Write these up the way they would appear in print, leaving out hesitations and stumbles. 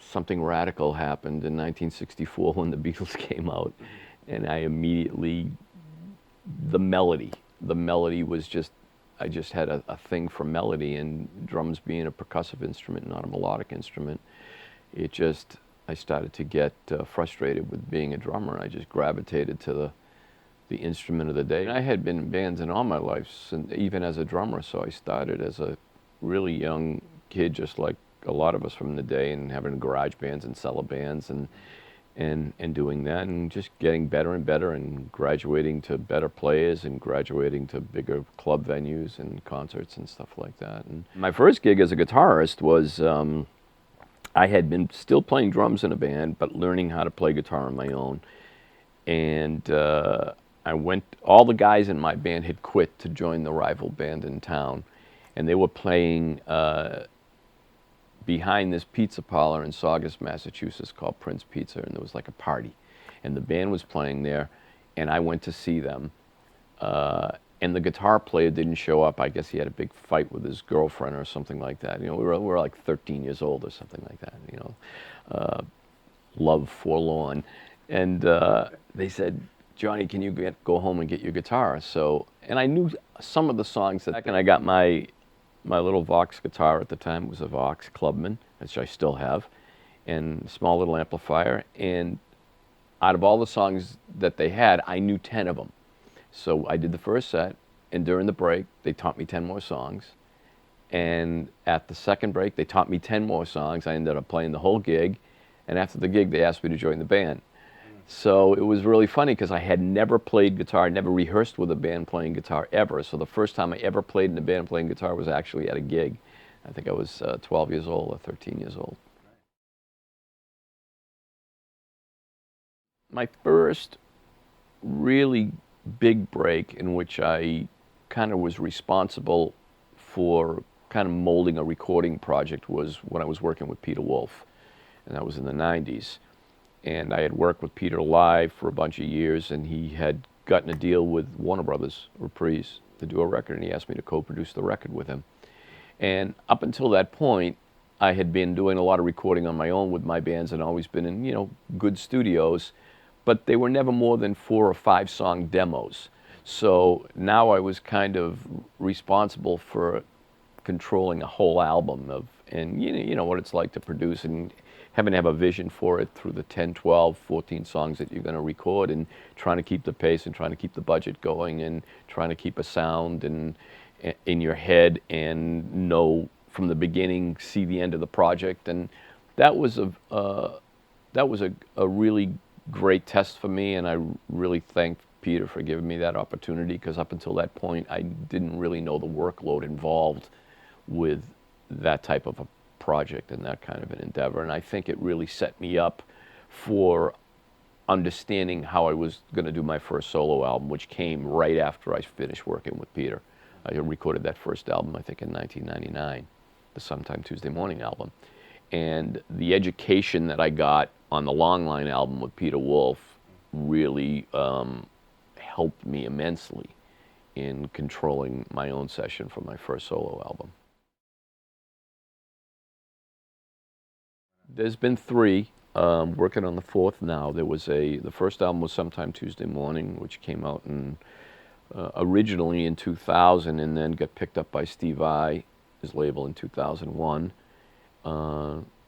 something radical happened in 1964 when the Beatles came out, and I immediately, the melody was just, I just had a thing for melody, and drums being a percussive instrument, not a melodic instrument, it just, I started to get frustrated with being a drummer. I just gravitated to the instrument of the day. I had been in bands in all my life, even as a drummer, so I started as a really young kid, just like a lot of us from the day, and having garage bands and cellar bands and doing that, and just getting better and better, and graduating to better players, and graduating to bigger club venues and concerts and stuff like that. And my first gig as a guitarist was, I had been still playing drums in a band, but learning how to play guitar on my own. And all the guys in my band had quit to join the rival band in town, and they were playing behind this pizza parlor in Saugus, Massachusetts called Prince Pizza, and there was like a party, and the band was playing there, and I went to see them, and the guitar player didn't show up. I guess he had a big fight with his girlfriend or something like that. You know, we were like 13 years old or something like that, you know, love forlorn. And they said, Johnny, can you go home and get your guitar? So, and I knew some of the songs and I got my little Vox guitar at the time. It was a Vox Clubman, which I still have, and a small little amplifier. And out of all the songs that they had, I knew 10 of them. So I did the first set, and during the break, they taught me 10 more songs. And at the second break, they taught me 10 more songs. I ended up playing the whole gig. And after the gig, they asked me to join the band. So it was really funny because I had never played guitar, never rehearsed with a band playing guitar ever. So the first time I ever played in a band playing guitar was actually at a gig. I think I was 12 years old or 13 years old. My first really big break in which I kind of was responsible for kind of molding a recording project was when I was working with Peter Wolf, and that was in the 90s. And I had worked with Peter live for a bunch of years, and he had gotten a deal with Warner Brothers Reprise to do a record, and he asked me to co-produce the record with him. And up until that point, I had been doing a lot of recording on my own with my bands and always been in, you know, good studios, but they were never more than 4 or 5 song demos. So now I was kind of responsible for controlling a whole album and you know what it's like to produce and having to have a vision for it through the 10, 12, 14 songs that you're going to record, and trying to keep the pace and trying to keep the budget going and trying to keep a sound in your head and know from the beginning, see the end of the project. And that was a really great test for me, and I really thank Peter for giving me that opportunity, because up until that point I didn't really know the workload involved with that type of a project and that kind of an endeavor. And I think it really set me up for understanding how I was going to do my first solo album, which came right after I finished working with Peter. I recorded that first album, I think, in 1999, the Sometime Tuesday Morning album. And the education that I got on the Long Line album with Peter Wolf really helped me immensely in controlling my own session for my first solo album. There's been 3, working on the 4th now. The first album was Sometime Tuesday Morning, which came out originally in 2000 and then got picked up by Steve Vai, his label, in 2001.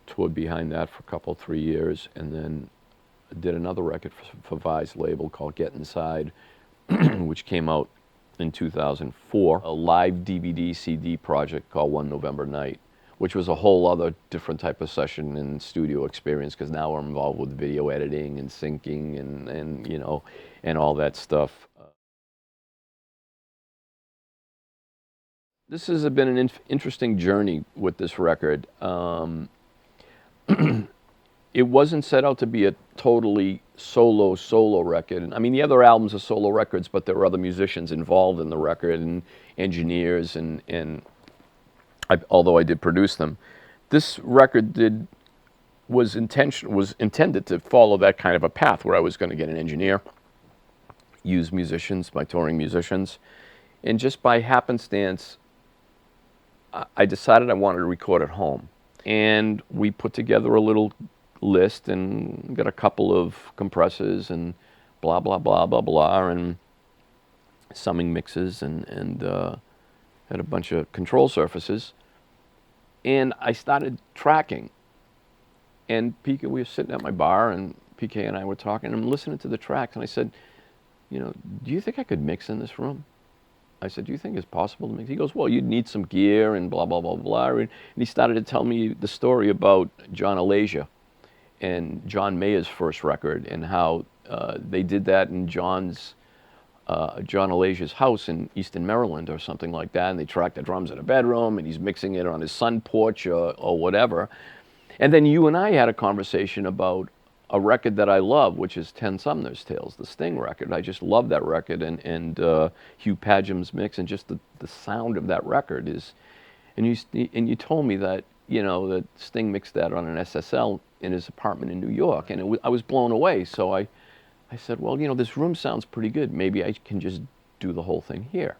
Toured behind that for a couple, 3 years, and then did another record for Vai's label called Get Inside, which came out in 2004. A live DVD CD project called One November Night, which was a whole other different type of session and studio experience, because now I'm involved with video editing and syncing and you know, and all that stuff. This has been an interesting journey with this record. It wasn't set out to be a totally solo record. I mean, the other albums are solo records, but there were other musicians involved in the record and engineers, and although I did produce them. This record was intended to follow that kind of a path, where I was going to get an engineer, use musicians, my touring musicians, and just by happenstance, I decided I wanted to record at home. And we put together a little list and got a couple of compressors and blah, blah, blah, blah, blah, and summing mixes and had a bunch of control surfaces. And I started tracking. And PK, we were sitting at my bar, and PK and I were talking, and I'm listening to the tracks, and I said, do you think I could mix in this room? I said, do you think it's possible to mix? He goes, well, you'd need some gear and blah, blah, blah, blah. And he started to tell me the story about John Alasia and John Mayer's first record and how they did that in John Alasia's house in Easton, Maryland or something like that. And they tracked the drums in a bedroom, and he's mixing it on his sun porch or whatever. And then you and I had a conversation about a record that I love, which is Ten Sumner's Tales, the Sting record. I just love that record, and Hugh Padgham's mix, and just the sound of that record is. And you told me that that Sting mixed that on an SSL in his apartment in New York, and I was blown away. So I said, well, this room sounds pretty good. Maybe I can just do the whole thing here.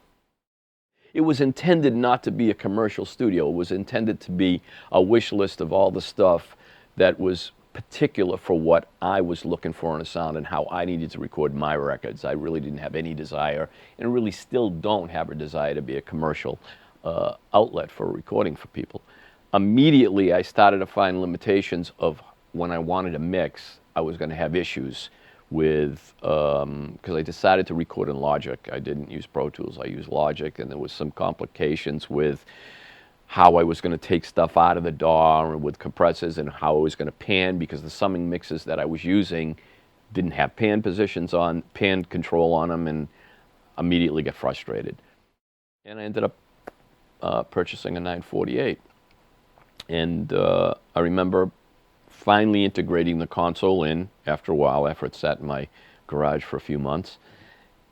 It was intended not to be a commercial studio. It was intended to be a wish list of all the stuff that was particular for what I was looking for in a sound and how I needed to record my records. I really didn't have any desire, and really still don't have a desire to be a commercial outlet for recording for people. Immediately, I started to find limitations of when I wanted to mix, I was going to have issues with, because I decided to record in Logic. I didn't use Pro Tools, I used Logic, and there was some complications with how I was going to take stuff out of the DAW with compressors and how I was going to pan, because the summing mixes that I was using didn't have pan control on them, and immediately got frustrated. And I ended up purchasing a 948. And I remember finally integrating the console in after a while, after it sat in my garage for a few months,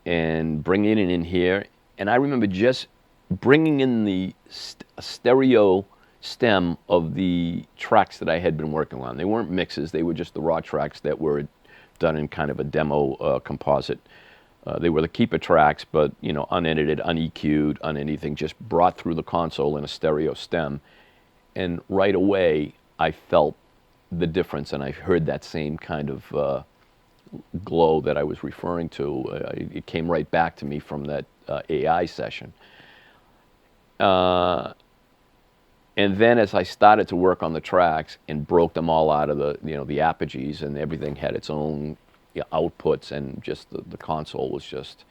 and bringing it in here. And I remember just bringing in the stereo stem of the tracks that I had been working on. They weren't mixes, they were just the raw tracks that were done in kind of a demo composite. They were the keeper tracks, but unedited, unEQ'd, anything, just brought through the console in a stereo stem. And right away, I felt the difference, and I heard that same kind of glow that I was referring to. It came right back to me from that AI session. And then as I started to work on the tracks and broke them all out of the apogees, and everything had its own outputs, and just the console was just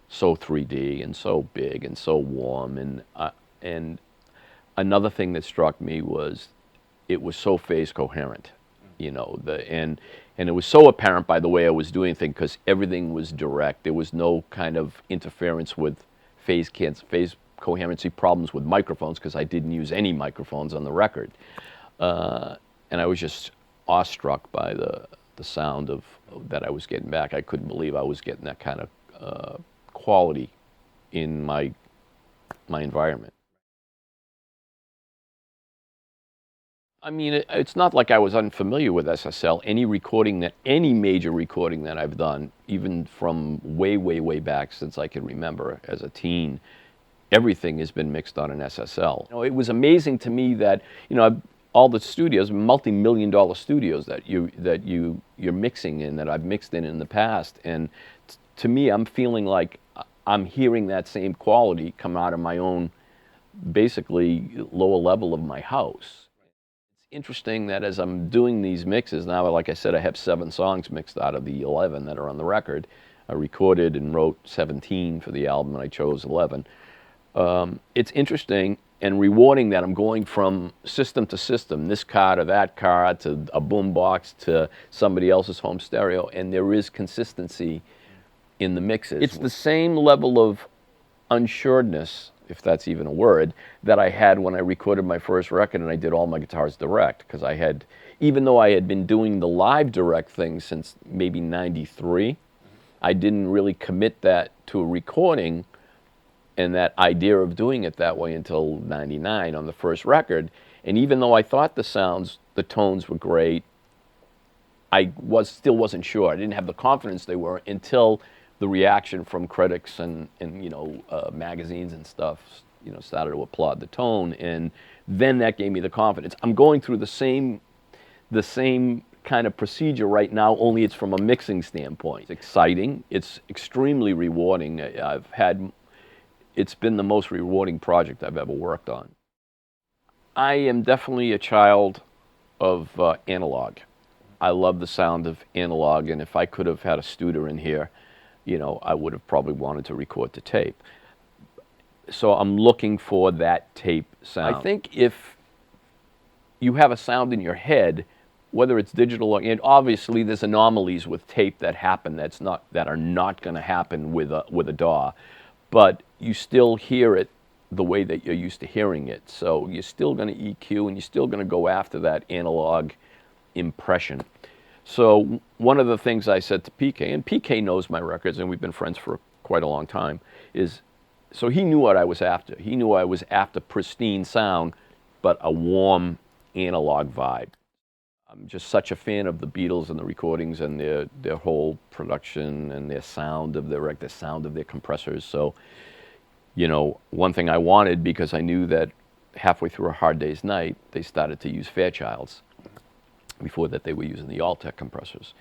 so 3D and so big and so warm. And another thing that struck me was it was so phase coherent, and it was so apparent by the way I was doing things, because everything was direct. There was no kind of interference with phase coherency problems with microphones, because I didn't use any microphones on the record. And I was just awestruck by the sound that I was getting back. I couldn't believe I was getting that kind of quality in my environment. I mean, it's not like I was unfamiliar with SSL. Any major recording that I've done, even from way, way, way back since I can remember as a teen, everything has been mixed on an SSL. It was amazing to me that all the studios, multi-million-dollar studios that you're mixing in, that I've mixed in the past, and to me, I'm feeling like I'm hearing that same quality come out of my own, basically lower level of my house. It's interesting that as I'm doing these mixes now, like I said, I have 7 songs mixed out of the 11 that are on the record. I recorded and wrote 17 for the album, and I chose 11. It's interesting and rewarding that I'm going from system to system, this car to that car, to a boombox, to somebody else's home stereo, and there is consistency in the mixes. It's the same level of unsureness, if that's even a word, that I had when I recorded my first record and I did all my guitars direct, because even though I had been doing the live direct thing since maybe 93, I didn't really commit that to a recording and that idea of doing it that way until 99 on the first record. And even though I thought the tones were great, I still wasn't sure. I didn't have the confidence they were until the reaction from critics and magazines and stuff started to applaud the tone, and then that gave me the confidence. I'm going through the same kind of procedure right now, only it's from a mixing standpoint. It's exciting. It's extremely rewarding. It's been the most rewarding project I've ever worked on. I am definitely a child of analog. I love the sound of analog, and if I could have had a Studer in here, I would have probably wanted to record to tape. So I'm looking for that tape sound. I think if you have a sound in your head, whether it's digital or, and obviously there's anomalies with tape that happen that are not going to happen with a DAW, but you still hear it the way that you're used to hearing it. So you're still going to EQ, and you're still going to go after that analog impression. So one of the things I said to PK, and PK knows my records, and we've been friends for quite a long time, is so he knew what I was after. He knew I was after pristine sound, but a warm analog vibe. I'm just such a fan of the Beatles and the recordings and their whole production and their sound of the sound of their compressors. So, one thing I wanted, because I knew that halfway through A Hard Day's Night, they started to use Fairchilds. Before that, they were using the Altec compressors.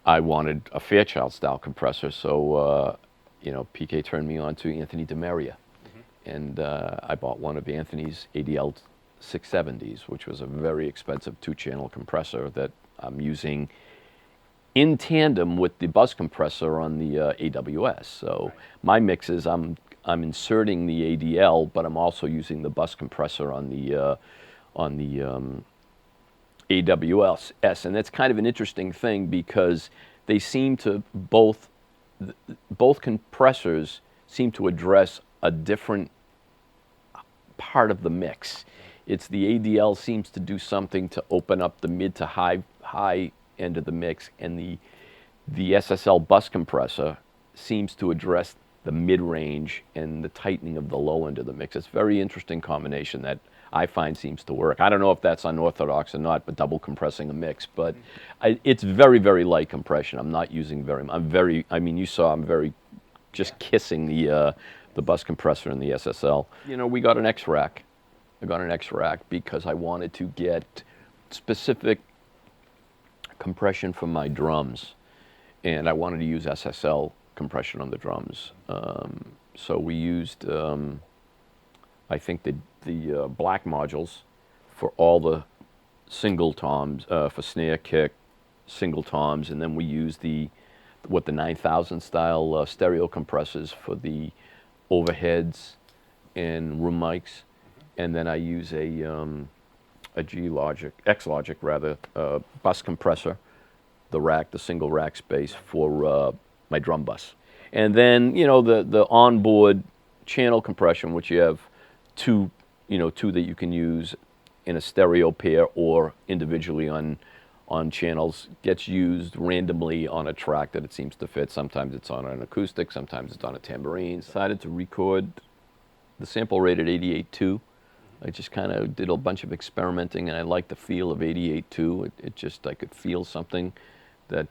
I wanted a Fairchild style compressor, so PK turned me on to Anthony DeMaria, and I bought one of Anthony's ADL 670s, which was a very expensive 2-channel compressor that I'm using in tandem with the bus compressor on the AWS. So my mixes, I'm inserting the ADL, but I'm also using the bus compressor on the AWS, and that's kind of an interesting thing because they seem to both compressors seem to address a different part of the mix. It's the ADL seems to do something to open up the mid to high end of the mix, and the SSL bus compressor seems to address the mid-range and the tightening of the low end of the mix. It's a very interesting combination that I find seems to work. I don't know if that's unorthodox or not, but double compressing a mix. But it's very, very light compression. I'm not using you saw I'm very just kissing the bus compressor and the SSL. We got an X-Rack. I got an X-Rack because I wanted to get specific compression from my drums, and I wanted to use SSL compression on the drums. So we used, I think, the black modules for all the single toms, for snare, kick, single toms, and then we used the 9000 style stereo compressors for the overheads and room mics, and then I use a X-Logic rather, bus compressor, the single rack space for my drum bus. And then, the onboard channel compression, which you have two that you can use in a stereo pair or individually on channels, gets used randomly on a track that it seems to fit. Sometimes it's on an acoustic, sometimes it's on a tambourine. Decided to record the sample rate at 88.2. I just kind of did a bunch of experimenting, and I liked the feel of 88.2. I could feel something that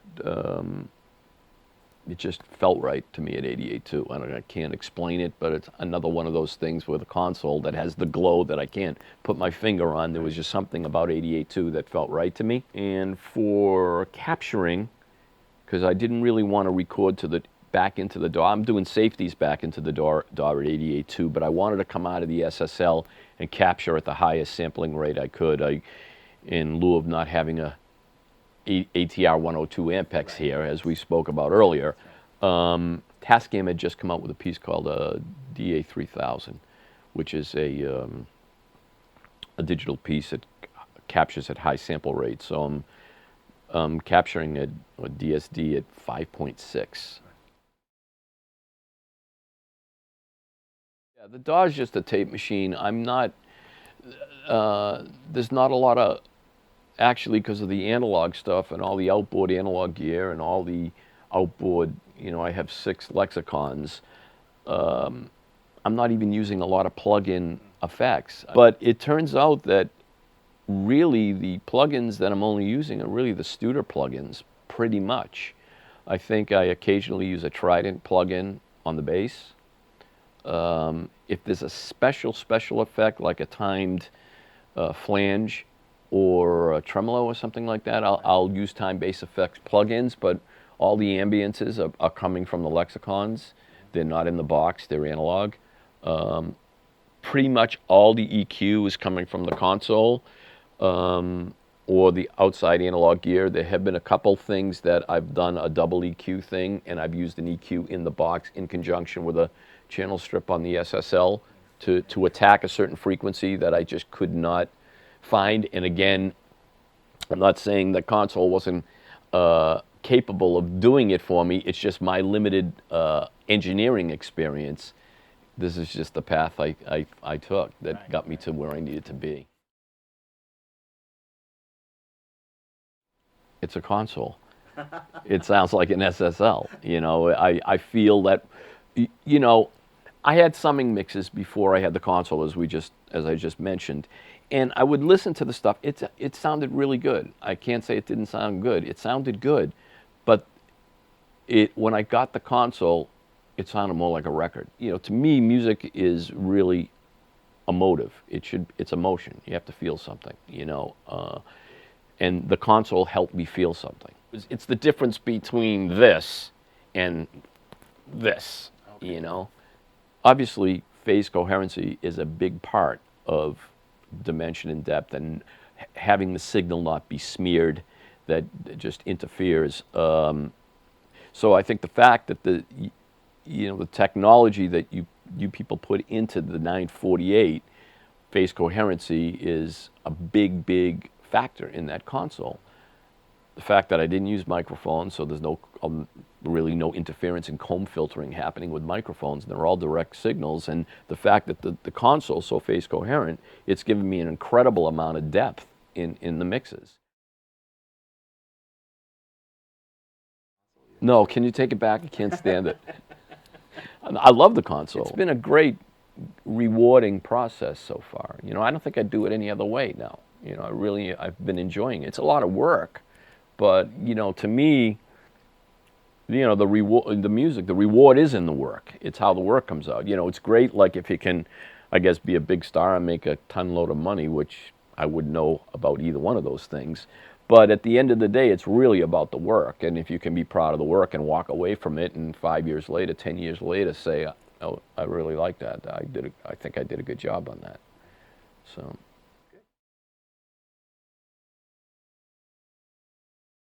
it just felt right to me at 88.2. I can't explain it, but it's another one of those things with a console that has the glow that I can't put my finger on. There was just something about 88.2 that felt right to me. And for capturing, because I didn't really want to record back into the DAW. I'm doing safeties back into the DAW at 88.2, but I wanted to come out of the SSL and capture at the highest sampling rate I could. In lieu of not having a ATR 102 Ampex here, as we spoke about earlier, Tascam had just come out with a piece called DA 3000, which is a digital piece that captures at high sample rates. So I'm capturing a DSD at 5.6. Yeah, the DAW is just a tape machine. There's not a lot of, actually, because of the analog stuff and all the outboard analog gear and all the outboard, I have 6 lexicons. I'm not even using a lot of plug-in effects. But it turns out that really the plugins that I'm only using are really the Studer plugins, pretty much. I think I occasionally use a Trident plugin on the bass. If there's a special effect, like a timed flange or a tremolo or something like that, I'll use time-based effects plugins, but all the ambiences are coming from the lexicons. They're not in the box, they're analog. Pretty much all the EQ is coming from the console or the outside analog gear. There have been a couple things that I've done a double EQ thing, and I've used an EQ in the box in conjunction with a channel strip on the SSL to attack a certain frequency that I just could not find. And again, I'm not saying the console wasn't capable of doing it for me. It's just my limited engineering experience. This is just the path I took that got me to where I needed to be. It's a console. It sounds like an SSL. You know, I feel that, you know, I had summing mixes before I had the console, as I just mentioned, and I would listen to the stuff. It sounded really good. I can't say it didn't sound good. It sounded good, but when I got the console, it sounded more like a record. You know, to me, music is really emotive. It's emotion. You have to feel something. You know, and the console helped me feel something. It's the difference between this and this. Okay. You know, obviously, phase coherency is a big part of dimension and depth, and having the signal not be smeared that just interferes. So I think the fact that the technology that you people put into the 948 phase coherency is a big factor in that console. The fact that I didn't use microphones, so there's really no interference and comb filtering happening with microphones, and they're all direct signals, and the fact that the console is so phase coherent, it's given me an incredible amount of depth in the mixes. No, can you take it back? I can't stand it. I love the console. It's been a great, rewarding process so far. You know, I don't think I'd do it any other way now. You know, I've been enjoying it. It's a lot of work, but, you know, to me, you know, the reward is in the work. It's how the work comes out. You know, it's great, like, if you can, I guess, be a big star and make a ton load of money, which I wouldn't know about either one of those things. But at the end of the day, it's really about the work. And if you can be proud of the work and walk away from it, and 5 years later, 10 years later, say, oh, I really like that. I think I did a good job on that. So.